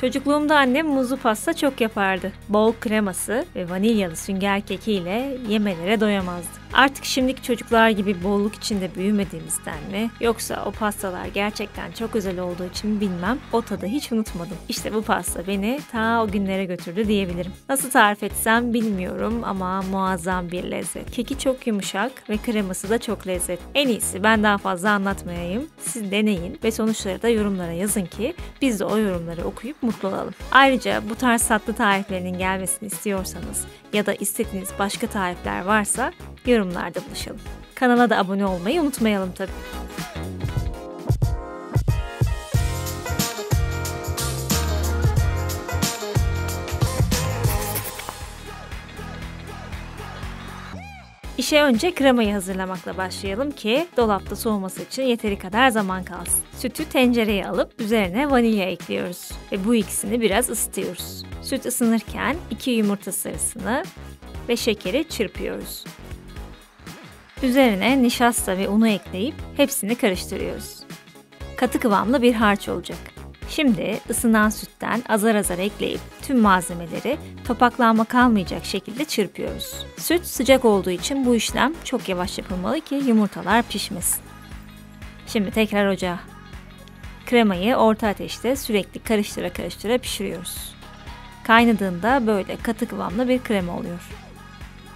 Çocukluğumda annem muzlu pasta çok yapardı. Bol kreması ve vanilyalı sünger kekiyle yemelere doyamazdı. Artık şimdiki çocuklar gibi bolluk içinde büyümediğimizden mi, yoksa o pastalar gerçekten çok özel olduğu için mi bilmem, o tadı hiç unutmadım. İşte bu pasta beni ta o günlere götürdü diyebilirim. Nasıl tarif etsem bilmiyorum ama muazzam bir lezzet. Keki çok yumuşak ve kreması da çok lezzetli. En iyisi ben daha fazla anlatmayayım. Siz deneyin ve sonuçları da yorumlara yazın ki biz de o yorumları okuyup mutlu olalım. Ayrıca bu tarz tatlı tariflerinin gelmesini istiyorsanız ya da istediğiniz başka tarifler varsa yorumlarda buluşalım. Kanala da abone olmayı unutmayalım tabii. İşe önce kremayı hazırlamakla başlayalım ki dolapta soğuması için yeteri kadar zaman kalsın. Sütü tencereye alıp üzerine vanilya ekliyoruz ve bu ikisini biraz ısıtıyoruz. Süt ısınırken 2 yumurta sarısını ve şekeri çırpıyoruz. Üzerine nişasta ve unu ekleyip hepsini karıştırıyoruz. Katı kıvamlı bir harç olacak. Şimdi ısınan sütten azar azar ekleyip tüm malzemeleri topaklanma kalmayacak şekilde çırpıyoruz. Süt sıcak olduğu için bu işlem çok yavaş yapılmalı ki yumurtalar pişmesin. Şimdi tekrar ocağa. Kremayı orta ateşte sürekli karıştıra pişiriyoruz. Kaynadığında böyle katı kıvamlı bir krema oluyor.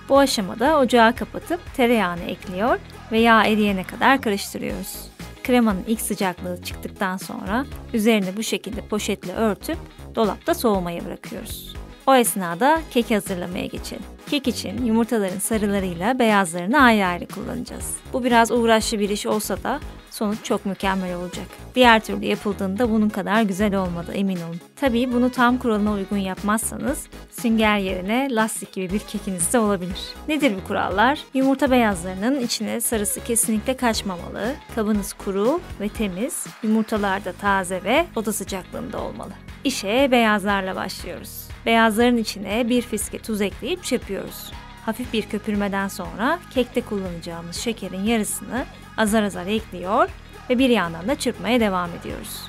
Bu aşamada ocağı kapatıp tereyağını ekliyor ve yağ eriyene kadar karıştırıyoruz. Kremanın ilk sıcaklığı çıktıktan sonra üzerini bu şekilde poşetle örtüp dolapta soğumaya bırakıyoruz. O esnada keki hazırlamaya geçelim. Kek için yumurtaların sarılarıyla beyazlarını ayrı ayrı kullanacağız. Bu biraz uğraşlı bir iş olsa da sonuç çok mükemmel olacak. Diğer türlü yapıldığında bunun kadar güzel olmadı, emin olun. Tabii bunu tam kuralına uygun yapmazsanız sünger yerine lastik gibi bir kekiniz de olabilir. Nedir bu kurallar? Yumurta beyazlarının içine sarısı kesinlikle kaçmamalı. Kabınız kuru ve temiz, yumurtalar da taze ve oda sıcaklığında olmalı. İşe beyazlarla başlıyoruz. Beyazların içine bir fiske tuz ekleyip çırpıyoruz. Hafif bir köpürmeden sonra kekte kullanacağımız şekerin yarısını azar azar ekliyor ve bir yandan da çırpmaya devam ediyoruz.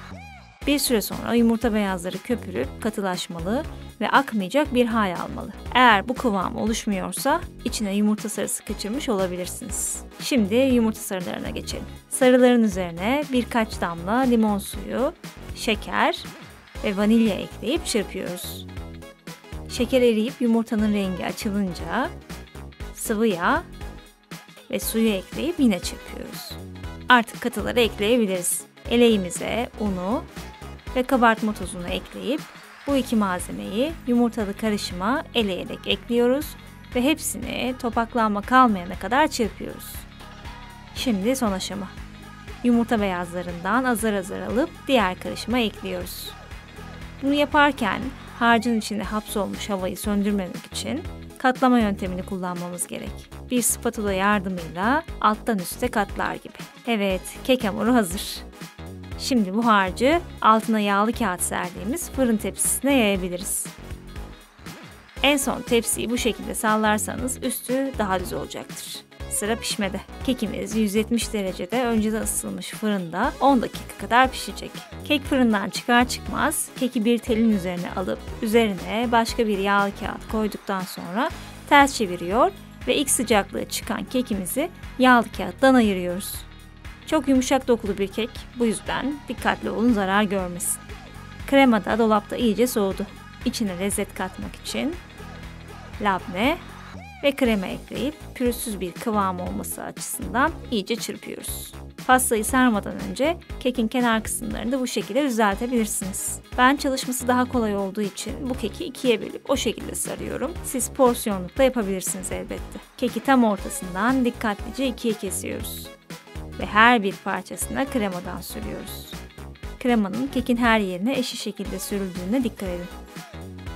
Bir süre sonra yumurta beyazları köpürüp katılaşmalı ve akmayacak bir hal almalı. Eğer bu kıvam oluşmuyorsa içine yumurta sarısı kaçırmış olabilirsiniz. Şimdi yumurta sarılarına geçelim. Sarıların üzerine birkaç damla limon suyu, şeker ve vanilya ekleyip çırpıyoruz. Şeker eriyip yumurtanın rengi açılınca sıvı yağ ve suyu ekleyip yine çırpıyoruz. Artık katıları ekleyebiliriz. Eleğimize unu ve kabartma tozunu ekleyip bu iki malzemeyi yumurtalı karışıma eleyerek ekliyoruz ve hepsini topaklanma kalmayana kadar çırpıyoruz. Şimdi son aşama. Yumurta beyazlarından azar azar alıp diğer karışıma ekliyoruz. Bunu yaparken harcın içine hapsolmuş havayı söndürmemek için katlama yöntemini kullanmamız gerek. Bir spatula yardımıyla alttan üste katlar gibi. Evet, kek hamuru hazır. Şimdi bu harcı altına yağlı kağıt serdiğimiz fırın tepsisine yayabiliriz. En son tepsiyi bu şekilde sallarsanız üstü daha düz olacaktır. Sıra pişmede. Kekimiz 170 derecede önceden ısıtılmış fırında 10 dakika kadar pişecek. Kek fırından çıkar çıkmaz keki bir telin üzerine alıp üzerine başka bir yağlı kağıt koyduktan sonra ters çeviriyor ve ilk sıcaklığı çıkan kekimizi yağlı kağıttan ayırıyoruz. Çok yumuşak dokulu bir kek, bu yüzden dikkatli olun zarar görmesin. Krema da dolapta iyice soğudu. İçine lezzet katmak için labne ve krema ekleyip pürüzsüz bir kıvam olması açısından iyice çırpıyoruz. Pastayı sarmadan önce kekin kenar kısımlarını da bu şekilde düzeltebilirsiniz. Ben çalışması daha kolay olduğu için bu keki ikiye bölüp o şekilde sarıyorum. Siz porsiyonlukta yapabilirsiniz elbette. Keki tam ortasından dikkatlice ikiye kesiyoruz ve her bir parçasına kremadan sürüyoruz. Kremanın kekin her yerine eşit şekilde sürüldüğüne dikkat edin.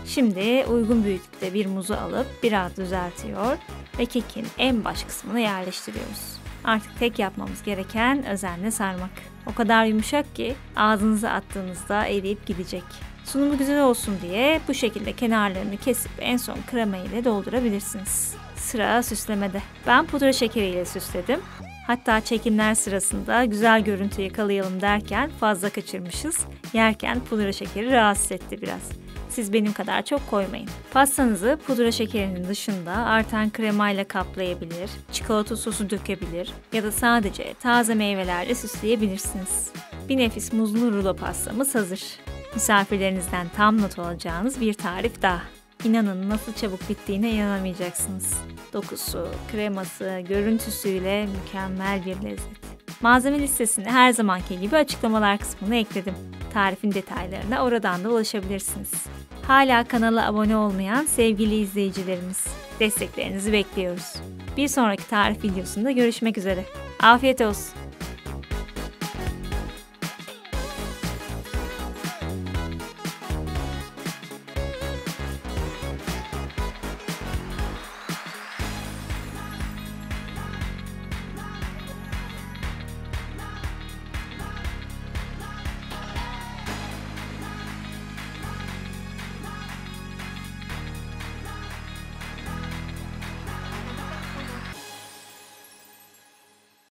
Şimdi uygun büyüklükte bir muzu alıp biraz düzeltiyor ve kekin en baş kısmını yerleştiriyoruz. Artık tek yapmamız gereken özenle sarmak. O kadar yumuşak ki ağzınıza attığınızda eriyip gidecek. Sunumu güzel olsun diye bu şekilde kenarlarını kesip en son krema ile doldurabilirsiniz. Sıra süslemede. Ben pudra şekeriyle süsledim. Hatta çekimler sırasında güzel görüntü yakalayalım derken fazla kaçırmışız. Yerken pudra şekeri rahatsız etti biraz. Siz benim kadar çok koymayın. Pastanızı pudra şekerinin dışında artan kremayla kaplayabilir, çikolata sosu dökebilir ya da sadece taze meyvelerle süsleyebilirsiniz. Bir nefis muzlu rulo pastamız hazır. Misafirlerinizden tam not alacağınız bir tarif daha. İnanın nasıl çabuk bittiğine inanamayacaksınız. Dokusu, kreması, görüntüsüyle mükemmel bir lezzet. Malzeme listesini her zamanki gibi açıklamalar kısmına ekledim. Tarifin detaylarına oradan da ulaşabilirsiniz. Hala kanala abone olmayan sevgili izleyicilerimiz, desteklerinizi bekliyoruz. Bir sonraki tarif videosunda görüşmek üzere. Afiyet olsun.